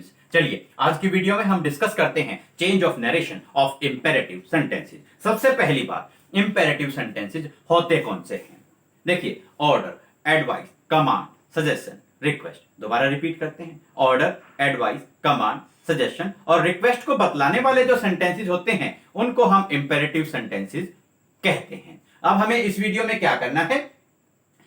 Students, चलिए आज की वीडियो में हम डिस्कस करते हैं change of narration of imperative sentences. सबसे पहली बात, इंपेरेटिव सेंटेंसेस होते कौन से हैं? देखिए, order, advice, command, suggestion, request. दोबारा रिपीट करते हैं, ऑर्डर, एडवाइस, कमांड, सजेशन और रिक्वेस्ट को बतलाने वाले जो सेंटेंसेस होते हैं उनको हम इंपेरेटिव सेंटेंसेस कहते हैं। अब हमें इस वीडियो में क्या करना है,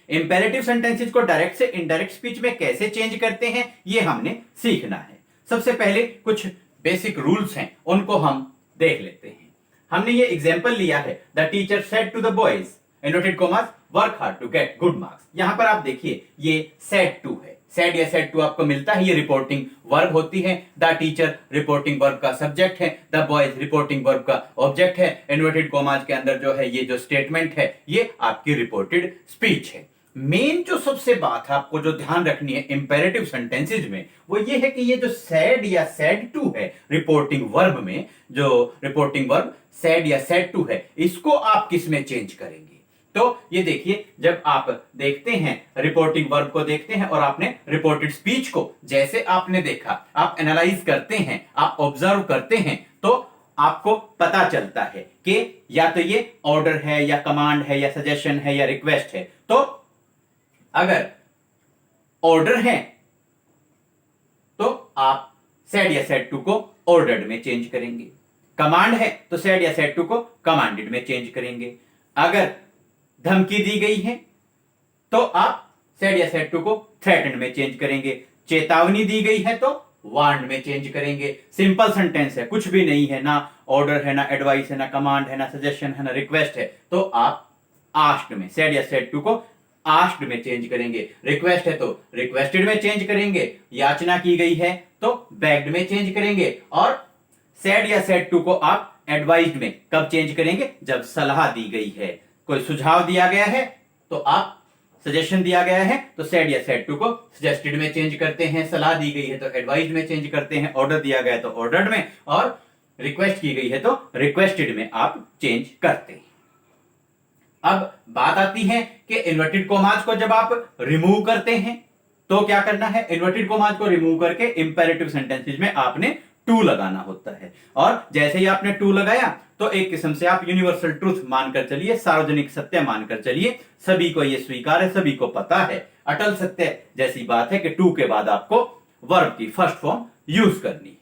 इंपेरेटिव सेंटेंसेस को डायरेक्ट से इनडायरेक्ट स्पीच में कैसे चेंज करते हैं ये हमने सीखना है। सबसे पहले कुछ बेसिक रूल्स हैं, उनको हम देख लेते हैं। हमने ये एग्जांपल लिया है, the teacher said to the boys, inverted commas, work hard to get good marks. यहां पर आप देखिए ये सेड टू है, सेड या सेड टू आपको मिलता है, ये रिपोर्टिंग वर्ब होती है। द टीचर रिपोर्टिंग वर्ब का सब्जेक्ट है, द बॉयज रिपोर्टिंग वर्ब का ऑब्जेक्ट है। इनवर्टेड कॉमास के अंदर जो है ये जो स्टेटमेंट है ये आपकी रिपोर्टेड स्पीच है। मेन जो सबसे बात है आपको जो ध्यान रखनी है इंपेरेटिव सेंटेंसेस में, वो ये है कि ये जो सेड या सेड टू है रिपोर्टिंग वर्ब में, जो रिपोर्टिंग वर्ब सेड या सेड टू है, इसको आप किस में चेंज करेंगे? तो ये देखिए, जब आप देखते हैं रिपोर्टिंग वर्ब को देखते हैं और आपने रिपोर्टेड स्पीच को जैसे आपने देखा, आप एनालाइज करते हैं, आप ऑब्जर्व करते हैं, तो आपको पता चलता है कि या तो ये ऑर्डर है या कमांड है या सजेशन है या रिक्वेस्ट है। तो अगर ऑर्डर है तो आप सेड या सेड टू को ऑर्डर्ड में चेंज करेंगे, कमांड है तो सेड या सेड टू को कमांडेड में चेंज करेंगे। अगर धमकी दी गई है तो आप सेड या सेड टू को थ्रेटन्ड में चेंज करेंगे, चेतावनी दी गई है तो वार्न्ड में चेंज करेंगे। सिंपल सेंटेंस है, कुछ भी नहीं है, ना ऑर्डर है, ना एडवाइस है, ना कमांड है, ना सजेशन है, ना रिक्वेस्ट है, तो आप आस्क्ड में, सेड या सेड टू को आस्क्ड में चेंज करेंगे। रिक्वेस्ट है तो रिक्वेस्टेड में चेंज करेंगे, याचना की गई है तो बेग्ड में चेंज करेंगे, और सेड या सेड टू को आप एडवाइज्ड में कब चेंज करेंगे? जब सलाह दी गई है, कोई सुझाव दिया गया है तो आप, सजेशन दिया गया है तो सेड या सेड टू को सजेस्टेड में चेंज करते हैं, सलाह दी गई है तो एडवाइज्ड में चेंज करते हैं, ऑर्डर दिया गया है तो ऑर्डर्ड में, और रिक्वेस्ट की गई है तो रिक्वेस्टेड में आप चेंज करते हैं। अब बात आती है कि इन्वर्टेड कॉमास को जब आप रिमूव करते हैं तो क्या करना है? इन्वर्टेड कॉमास को रिमूव करके इंपेरेटिव सेंटेंसेस में आपने टू लगाना होता है, और जैसे ही आपने टू लगाया तो एक किस्म से आप यूनिवर्सल ट्रूथ मानकर चलिए, सार्वजनिक सत्य मानकर चलिए, सभी को यह स्वीकार है, सभी को पता है, अटल सत्य जैसी बात है कि टू के बाद आपको वर्ब की फर्स्ट फॉर्म यूज करनी है।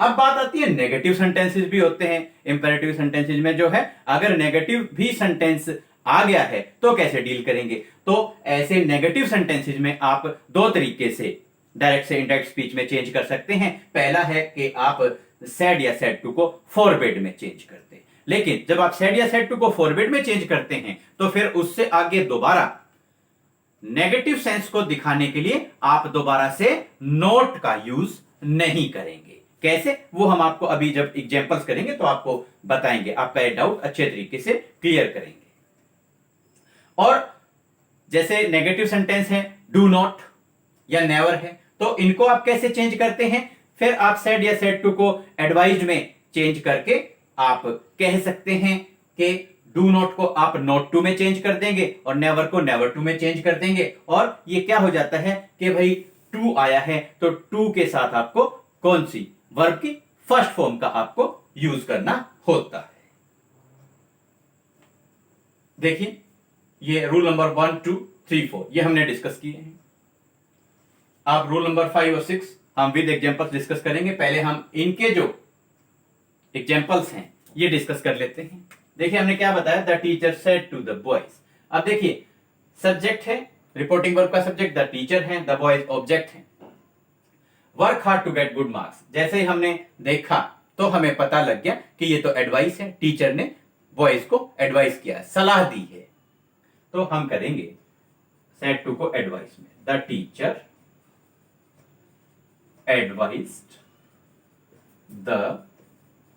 अब बात आती है नेगेटिव सेंटेंसेस भी होते हैं इंपेरेटिव सेंटेंसेस में, जो है अगर नेगेटिव भी सेंटेंस आ गया है तो कैसे डील करेंगे? तो ऐसे नेगेटिव सेंटेंसेस में आप दो तरीके से डायरेक्ट से इनडायरेक्ट स्पीच में चेंज कर सकते हैं। पहला है कि आप सेड या सेड टू को फॉरबिड में चेंज करते हैं, लेकिन जब आप सेड या सेड टू को फॉरबिड में चेंज करते हैं तो फिर उससे आगे दोबारा नेगेटिव सेंस को दिखाने के लिए आप दोबारा से नोट का यूज नहीं करेंगे। कैसे, वो हम आपको अभी जब एग्जांपल्स करेंगे तो आपको बताएंगे, आपका ये डाउट अच्छे तरीके से क्लियर करेंगे। और जैसे नेगेटिव सेंटेंस है डू नॉट या नेवर है, तो इनको आप कैसे चेंज करते हैं? फिर आप सेड या सेड टू को एडवाइज्ड में चेंज करके आप कह सकते हैं कि डू नॉट को आप नॉट टू में चेंज कर देंगे और नेवर को नेवर टू में चेंज कर देंगे, और ये क्या हो जाता है कि भाई टू आया है तो टू के साथ आपको कौन सी वर्ब की फर्स्ट फॉर्म का आपको यूज करना होता है। देखिए, ये रूल नंबर 1, 2, 3, 4 ये हमने डिस्कस किए हैं। आप रूल नंबर 5 और 6 हम विद एग्जांपल्स डिस्कस करेंगे। पहले हम इनके जो एग्जांपल्स हैं ये डिस्कस कर लेते हैं। देखिए, हमने क्या बताया, the teacher said to the boys. अब देखिए, सब्जेक्ट है, रिपोर्टिंग वर्ब का सब्जेक्ट द टीचर है, द बॉयज ऑब्जेक्ट है। Work hard to get good marks, जैसे ही हमने देखा तो हमें पता लग गया कि ये तो एडवाइस है, टीचर ने बॉयज को एडवाइस किया है, सलाह दी है, तो हम करेंगे सेड टू को एडवाइस में, the teacher advised the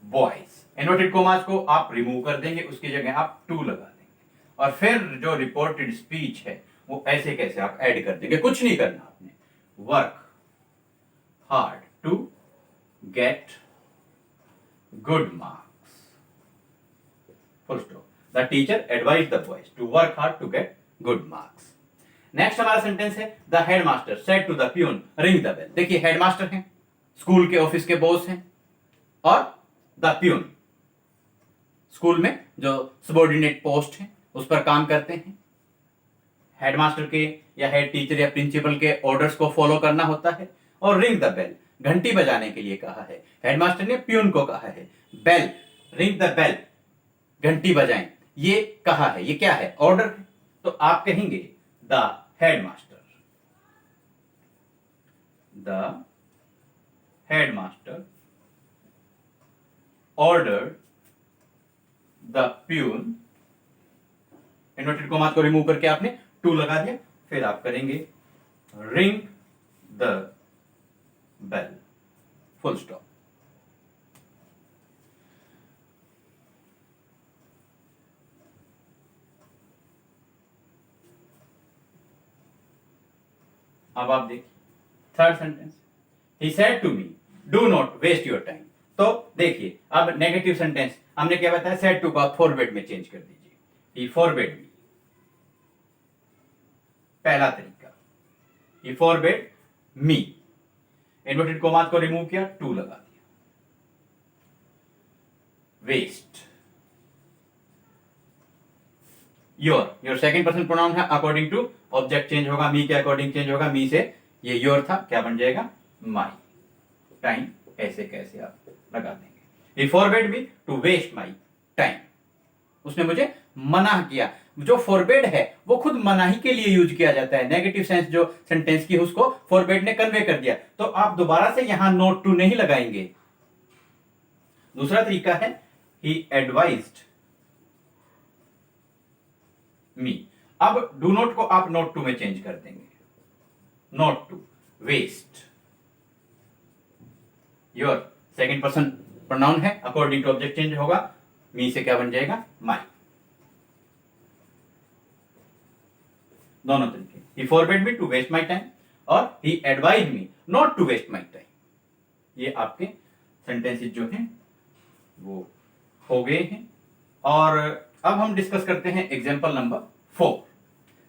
boys. Inverted commas को आप रिमूव कर देंगे, उसकी जगह आप टू लगा देंगे, और फिर जो रिपोर्टेड स्पीच है वो ऐसे कैसे आप ऐड कर देंगे, कुछ नहीं करना आपने, work hard to get good marks, full stop. The teacher advised the boys to work hard to get good marks. Next हमारा सेंटेंस है, the headmaster said to the peon ring the bell. देखिए, headmaster है, school के office के boss हैं, और the peon, school में जो सबॉर्डिनेट पोस्ट है उस पर काम करते हैं। हेडमास्टर के या हेड टीचर या प्रिंसिपल के ऑर्डर्स को फॉलो करना होता है। और रिंग द बेल, घंटी बजाने के लिए कहा है। हेडमास्टर ने प्यून को कहा है बेल, रिंग द बेल, घंटी बजाएं, ये कहा है। ये क्या है? ऑर्डर है। तो आप कहेंगे the headmaster, the headmaster order the peon, inverted comma को रिमूव करके आपने टू लगा दिया, फिर आप करेंगे ring the bell, full stop. अब आप देखिए third sentence, he said to me do not waste your time. तो देखिए अब नेगेटिव सेंटेंस हमने क्या बताया, सेड टू को आप फॉरबिड में चेंज कर दीजिए, ही फॉरबिड मी, पहला तरीका, he forbid me, inverted comma को रिमूव किया, टू लगा दिया, waste, your second person pronoun है, अकॉर्डिंग टू ऑब्जेक्ट चेंज होगा, मी के अकॉर्डिंग चेंज होगा, मी से ये योर था, क्या बन जाएगा माई, टाइम, ऐसे कैसे आप लगा देंगे। He forbid me to waste my time, उसने मुझे मना किया। जो फॉरबिड है वो खुद मनाही के लिए यूज किया जाता है, नेगेटिव सेंस जो सेंटेंस की उसको फॉरबिड ने कन्वे कर दिया, तो आप दोबारा से यहां नोट टू नहीं लगाएंगे। दूसरा तरीका है ही एडवाइज्ड मी, अब डू नॉट को आप नोट टू में चेंज कर देंगे, not to, waste, your second person pronoun है, अकॉर्डिंग टू ऑब्जेक्ट चेंज होगा, मी से क्या बन जाएगा माई, दोनों तरीके। He forbid me to waste my time और he advise me not to waste my time, ये आपके सेंटेंसेस जो हैं वो हो गए हैं। और अब हम डिस्कस करते हैं एग्जांपल नंबर 4।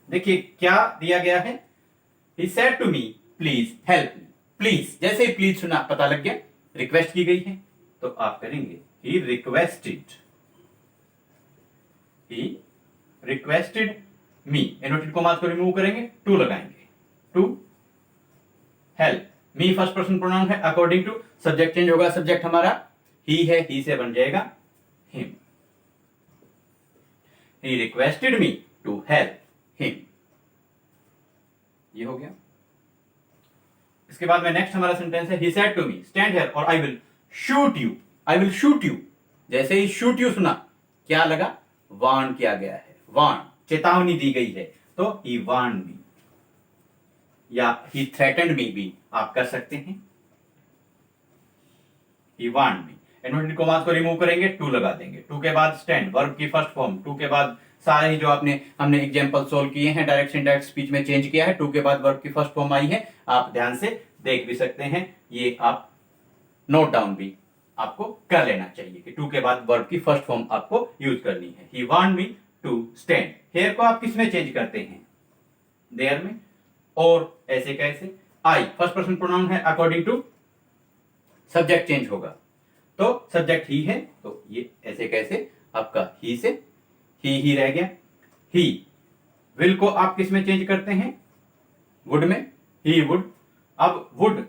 देखिए क्या दिया गया है, he said to me please help me, please, जैसे ही प्लीज सुना पता लग गया रिक्वेस्ट की गई है, तो आप करेंगे he requested me, inverted commas को रिमूव करेंगे, टू लगाएंगे, to help me, first person pronoun है, अकॉर्डिंग टू सब्जेक्ट चेंज होगा, सब्जेक्ट हमारा ही है, ही से बन जाएगा him, he requested me to help him, ये हो गया। इसके बाद में नेक्स्ट हमारा सेंटेंस है, he said to me stand here और I will shoot you, I will shoot you, जैसे ही शूट यू सुना क्या लगा, वार्न किया गया है, वार्न, चेतावनी दी गई है, तो ही वार्न मी या ही थ्रेटन्ड मी भी आप कर सकते हैं, ही वार्न मी, इन्वर्टेड कोमास को रिमूव करेंगे, टू लगा देंगे, टू के बाद स्टैंड, वर्ब की फर्स्ट फॉर्म, टू के बाद सारे ही जो हमने एग्जांपल सोल्व किए हैं डायरेक्ट इनडायरेक्ट स्पीच में चेंज किया है, टू के बाद वर्ब की फर्स्ट फॉर्म आई है, आप ध्यान से देख भी सकते हैं, ये आप नोट डाउन भी आपको कर लेना चाहिए कि टू के बाद वर्ब की फर्स्ट फॉर्म आपको यूज करनी है। He want me to stand, here को आप किस में चेंज करते हैं, देयर में, और ऐसे कैसे, आई फर्स्ट पर्सन प्रोनाउन है, अकॉर्डिंग टू सब्जेक्ट चेंज होगा, तो सब्जेक्ट ही है, तो ये ऐसे कैसे आपका ही से ही रह गया। ही विल को आप किस में चेंज करते हैं, वुड में, ही वुड, अब वुड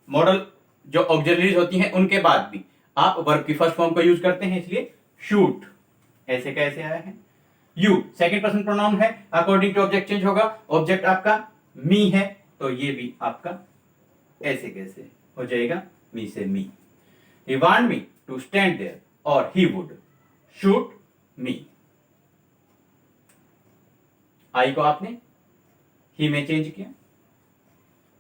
मॉडल जो ऑक्सिलरीज होती हैं उनके बाद भी आप वर्ब की फर्स्ट फॉर्म को यूज करते हैं, इसलिए शूट, ऐसे कैसे आया है। यू सेकंड पर्सन प्रोनाउन है, अकॉर्डिंग टू ऑब्जेक्ट चेंज होगा, ऑब्जेक्ट आपका मी है, तो ये भी आपका ऐसे कैसे हो जाएगा, मी से me. He want me to stand there और ही वुड शूट मी, आई को आपने ही में चेंज किया,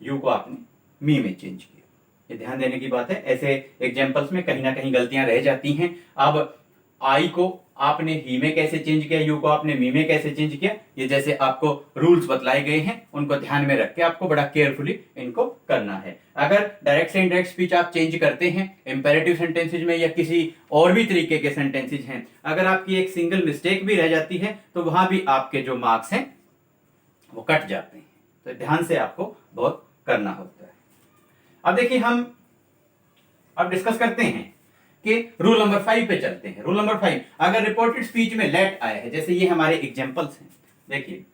यू को आपने मी में चेंज किया, ये ध्यान देने की बात है। ऐसे एग्जांपल्स में कहीं ना कहीं गलतियां रह जाती हैं। अब आई को आपने ही में कैसे चेंज किया, यू को आपने मी में कैसे चेंज किया, ये जैसे आपको रूल्स बतलाए गए हैं उनको ध्यान में रख के आपको बड़ा केयरफुली इनको करना है। अगर डायरेक्ट से इनडायरेक्ट स्पीच आप चेंज करते हैं इंपेरेटिव सेंटेंसेज में या किसी और भी तरीके के सेंटेंसेज हैं, अगर आपकी एक सिंगल मिस्टेक भी रह जाती है तो वहां भी आपके जो मार्क्स हैं वो कट जाते हैं, तो ध्यान से आपको बहुत करना होता है। अब देखिए हम अब डिस्कस करते हैं कि रूल नंबर 5 पे चलते हैं। रूल नंबर 5, अगर रिपोर्टेड स्पीच में लेट आया है, जैसे ये हमारे एग्जांपल्स हैं, देखिए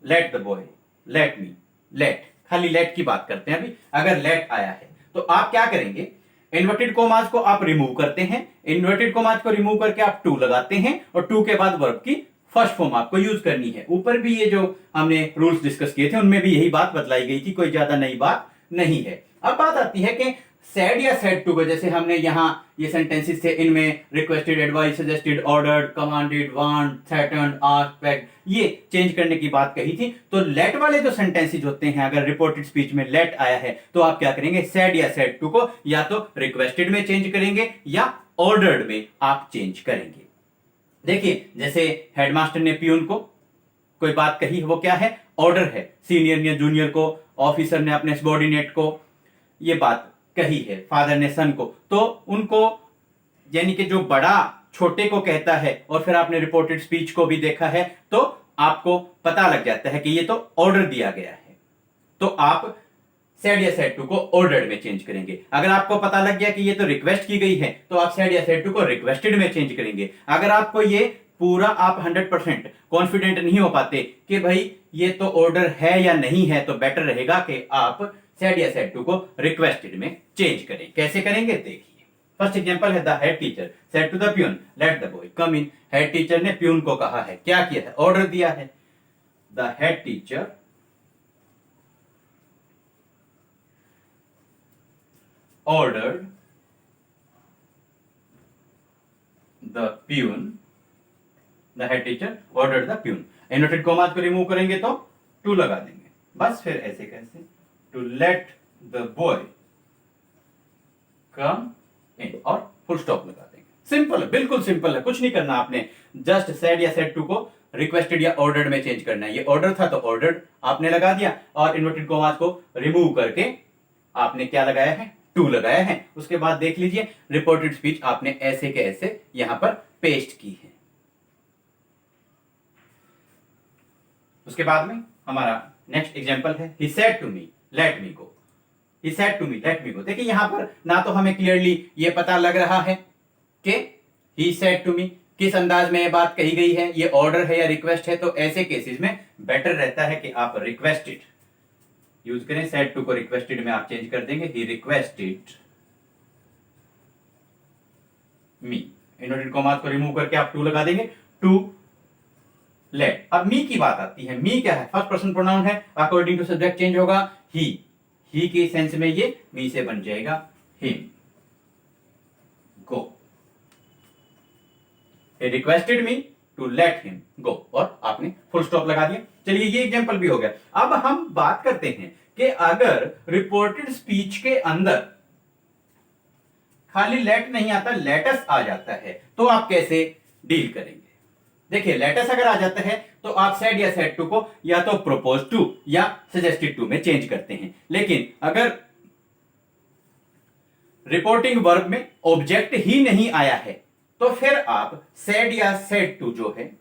let the boy, let me, let, खाली लेट की बात करते हैं अभी। अगर लेट आया है तो आप क्या करेंगे, इन्वर्टेड कोमास को आप रिमूव करते हैं, इन्वर्टेड कोमास को रिमूव करके आप टू लगाते हैं और टू के बाद वर्ब की फर्स्ट फॉर्म आपको यूज करनी है। ऊपर भी ये जो हमने रूल्स डिस्कस किए थे उनमें भी यही बात बतलाई गई थी, कोई ज्यादा नई बात नहीं है। अब बात आती है कि सेड या सेड टू को, जैसे हमने यहां ये सेंटेंसेस थे, इनमें requested, advice, suggested, ordered, commanded, want, threatened, asked, bagged, ये चेंज करने की बात कही थी। तो लेट वाले जो सेंटेंसेस होते हैं, अगर रिपोर्टेड स्पीच में लेट आया है तो आप क्या करेंगे, सेड या सेड टू को या तो रिक्वेस्टेड में चेंज करेंगे या ऑर्डर्ड में आप चेंज करेंगे। देखिए जैसे हेडमास्टर ने पियून को कोई बात कही है, वो क्या है, ऑर्डर है। सीनियर ने जूनियर को, ऑफिसर ने अपने सबॉर्डिनेट को ये बात कही है, फादर ने सन को, तो उनको यानी कि जो बड़ा छोटे को कहता है, और फिर आपने रिपोर्टेड स्पीच को भी देखा है तो आपको पता लग जाता है कि ये तो ऑर्डर दिया गया है, तो आप सेड या सेड टू को ऑर्डर्ड में चेंज करेंगे। अगर आपको पता लग गया कि ये तो रिक्वेस्ट की गई है तो आप सेड या सेड टू को रिक्वेस्टेड में चेंज करेंगे। अगर आपको ये पूरा आप 100% कॉन्फिडेंट नहीं हो पाते कि भाई ये तो ऑर्डर है या नहीं है, तो बेटर रहेगा कि आप सेड या सेड टू को रिक्वेस्टेड में चेंज करें। कैसे करेंगे देखिए। फर्स्ट एग्जांपल है, the head teacher said to the peon let the boy come in. Head teacher ने प्यून को कहा है, क्या किया है, ऑर्डर दिया है। The head teacher ordered the peon, the head teacher ordered the peon। Inverted commas को रिमूव करेंगे तो टू लगा देंगे, बस फिर ऐसे कैसे, to let the boy come इन और फुल स्टॉप लगा देंगे। सिंपल है, बिल्कुल सिंपल है, कुछ नहीं करना आपने, जस्ट सेड या सेड टू को रिक्वेस्टेड या ऑर्डर्ड में चेंज करना है। ये ऑर्डर था तो ऑर्डर्ड आपने लगा दिया, और इन्वर्टेड कोमास को रिमूव करके आपने क्या लगाया है, टू लगाया है। उसके बाद देख लीजिए रिपोर्टेड स्पीच आपने ऐसे के ऐसे यहां पर पेस्ट की है। उसके बाद में हमारा नेक्स्ट एग्जांपल है, he said to me let me go. He said to me let me go. देखिए यहां पर ना तो हमें क्लियरली ये पता लग रहा है कि ही सेड टू मी किस अंदाज में ये बात कही गई है, ये ऑर्डर है या रिक्वेस्ट है, तो ऐसे केसेस में बेटर रहता है कि आप रिक्वेस्टेड यूज करें। सेड टू को रिक्वेस्टेड में आप चेंज कर देंगे, ही रिक्वेस्टेड मी, इन्वर्टेड कॉमास को रिमूव करके आप टू लगा देंगे, टू लेट। अब मी की बात आती है, मी क्या है, फर्स्ट पर्सन प्रोनाउन है, अकॉर्डिंग टू सब्जेक्ट चेंज होगा, ही के सेंस में ये मी से बन जाएगा him, go. he requested me to let him go और आपने फुल स्टॉप लगा दिया। चलिए ये एग्जांपल भी हो गया। अब हम बात करते हैं कि अगर रिपोर्टेड स्पीच के अंदर खाली लेट नहीं आता, लेटस आ जाता है, तो आप कैसे डील करेंगे। देखिए लेटस अगर आ जाता है तो आप सेड या सेड टू को या तो प्रोपोज टू या सजेस्टेड टू में चेंज करते हैं। लेकिन अगर रिपोर्टिंग वर्ब में ऑब्जेक्ट ही नहीं आया है तो फिर आप सेड या सेड टू जो है,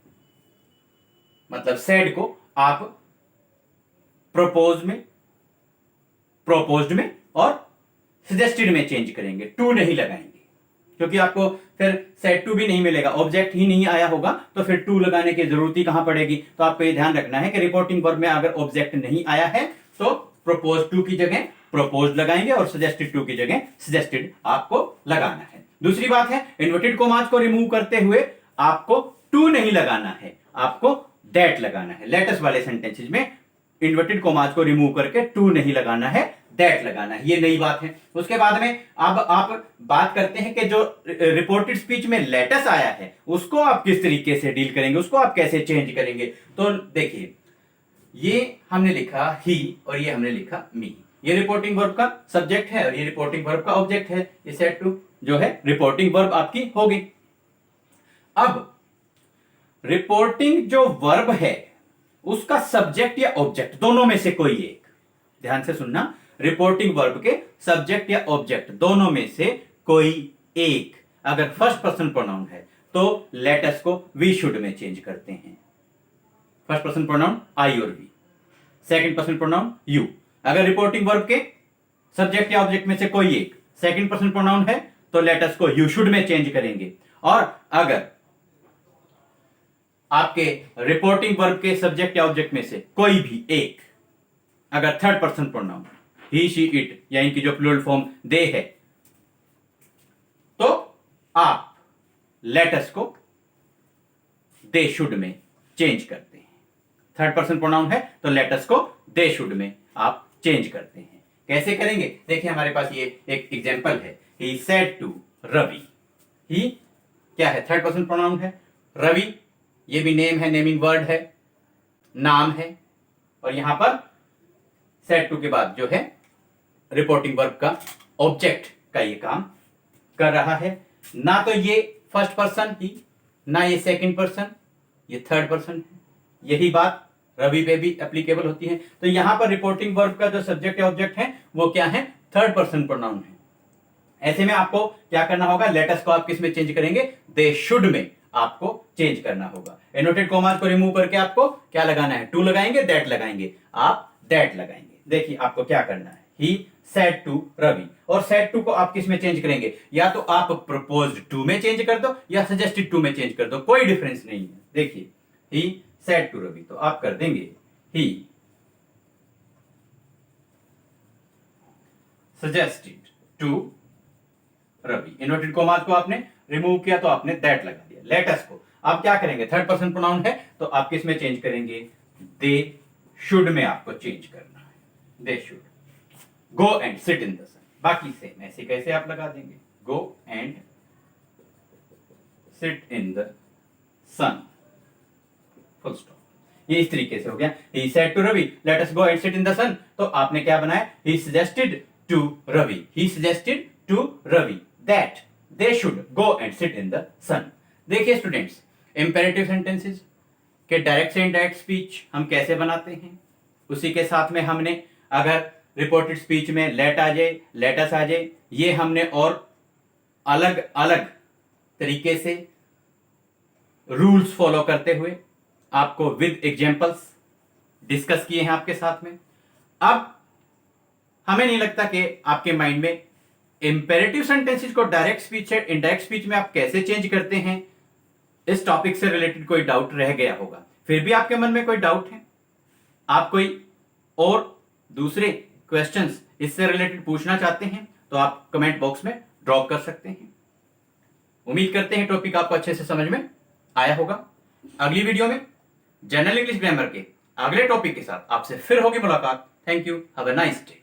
मतलब सेड को आप प्रोपोज्ड में और सजेस्टेड में चेंज करेंगे, टू नहीं लगाएंगे, क्योंकि आपको फिर सेड टू भी नहीं मिलेगा, ऑब्जेक्ट ही नहीं आया होगा तो फिर टू लगाने की जरूरत ही कहां पड़ेगी। तो आपको ये ध्यान रखना है कि रिपोर्टिंग वर्ब में अगर ऑब्जेक्ट नहीं आया है तो प्रोपोज टू की जगह प्रोपोज लगाएंगे और सजेस्टेड टू की जगह सजेस्टेड आपको लगाना है। दूसरी बात है, इन्वर्टेड कोमास को रिमूव करते हुए आपको टू नहीं लगाना है, आपको दैट लगाना है। लेटेस्ट वाले सेंटेंसेज में इन्वर्टेड कोमास को रिमूव करके टू नहीं लगाना है, दैट लगाना है, ये नई बात है। उसके बाद में अब आप बात करते हैं कि जो रिपोर्टेड स्पीच में लेटेस्ट आया है उसको आप किस तरीके से डील करेंगे, उसको आप कैसे चेंज करेंगे। तो देखिए ये हमने लिखा ही और ये हमने लिखा मी, ये रिपोर्टिंग वर्ब का सब्जेक्ट है और ये रिपोर्टिंग वर्ब का ऑब्जेक्ट है। ये सेड टू जो है रिपोर्टिंग वर्ब आपकी होगी। अब रिपोर्टिंग जो वर्ब है उसका सब्जेक्ट या ऑब्जेक्ट दोनों में से कोई एक, ध्यान से सुनना, रिपोर्टिंग वर्ब के सब्जेक्ट या ऑब्जेक्ट दोनों में से कोई एक अगर फर्स्ट पर्सन प्रोनाउन है तो लेटस को वी शुड में चेंज करते हैं। फर्स्ट पर्सन प्रोनाउन आई और we, second person pronoun you. अगर रिपोर्टिंग वर्ब के सब्जेक्ट या ऑब्जेक्ट में से कोई एक सेकंड पर्सन प्रोनाउन है तो लेट अस को यू शुड में चेंज करेंगे, और अगर आपके रिपोर्टिंग वर्ब के सब्जेक्ट या ऑब्जेक्ट में से कोई भी एक अगर third person pronoun he she it या इनकी जो प्लूरल फॉर्म दे है तो आप लेट अस को दे शुड में चेंज करते हैं। थर्ड पर्सन प्रोनाउन है तो लेट अस को दे शुड में आप चेंज करते हैं। कैसे करेंगे? देखिए हमारे पास ये एक एग्जांपल है, ही सेड टू रवि। ही क्या है? थर्ड पर्सन प्रोनाउन है। रवि ये भी नेम है, नेमिंग वर्ड है, नाम है, और यहां पर सेड टू के बाद जो है रिपोर्टिंग वर्ब का ऑब्जेक्ट का ये काम कर रहा है। ना तो ये फर्स्ट पर्सन ही, ना ये सेकंड पर्सन, ये थर्ड पर्सन है। यही बात रवि पे भी एप्लीकेबल होती है। तो यहां पर रिपोर्टिंग वर्ब का जो सब्जेक्ट या ऑब्जेक्ट है वो क्या है? थर्ड पर्सन प्रोनाउन है। ऐसे में आपको क्या करना होगा? लेट अस को आप किस में चेंज करेंगे? दे शुड में आपको चेंज करना होगा। एनोटेड कॉमास को रिमूव करके आपको क्या लगाना है? टू लगाएंगे, दैट लगाएंगे, आप दैट लगाएंगे। देखिए आपको क्या करना है, ही सेड टू रवि, और सेड टू को आप किस में चेंज करेंगे? या तो आप प्रपोज्ड टू में चेंज कर दो या सजेस्टेड टू में चेंज कर दो, कोई डिफरेंस नहीं है। देखिए ही सेड टू रवि, तो आप कर देंगे he suggested to Ravi. Inverted commas को आपने रिमूव किया तो आपने दैट लगा दिया। लेट अस को आप क्या करेंगे? थर्ड पर्सन प्रोनाउन है तो आप किस में चेंज करेंगे? दे शुड में आपको चेंज करना है। They should go and sit in the sun. बाकी सेम ऐसे कैसे आप लगा देंगे? Go and sit in the sun, full stop. ये इस तरीके से हो गया। He said to Ravi let us go and sit in the sun, तो आपने क्या बनाया? He suggested to Ravi, he suggested to Ravi that they should go and sit in the sun. देखिए स्टूडेंट्स, इंपेरेटिव सेंटेंसेस के डायरेक्ट से इनडायरेक्ट स्पीच हम कैसे बनाते हैं, उसी के साथ में हमने अगर रिपोर्टेड स्पीच में लेट आ जाए, लेट अस आ जाए, ये हमने और अलग अलग तरीके से रूल्स फॉलो करते हुए आपको विद एग्जांपल्स डिस्कस किए हैं आपके साथ में। अब हमें नहीं लगता कि आपके माइंड में इंपेरेटिव सेंटेंसेस को डायरेक्ट स्पीच से इनडायरेक्ट स्पीच में आप कैसे चेंज करते हैं, इस टॉपिक से रिलेटेड कोई डाउट रह गया होगा। फिर भी आपके मन में कोई डाउट है, आप कोई और दूसरे क्वेश्चंस इससे रिलेटेड पूछना चाहते हैं, तो आप कमेंट बॉक्स में ड्रॉप कर सकते हैं। उम्मीद करते हैं टॉपिक आपको अच्छे से समझ में आया होगा। अगली वीडियो में जनरल इंग्लिश ग्रामर के अगले टॉपिक के साथ आपसे फिर होगी मुलाकात। Thank you, have a nice day.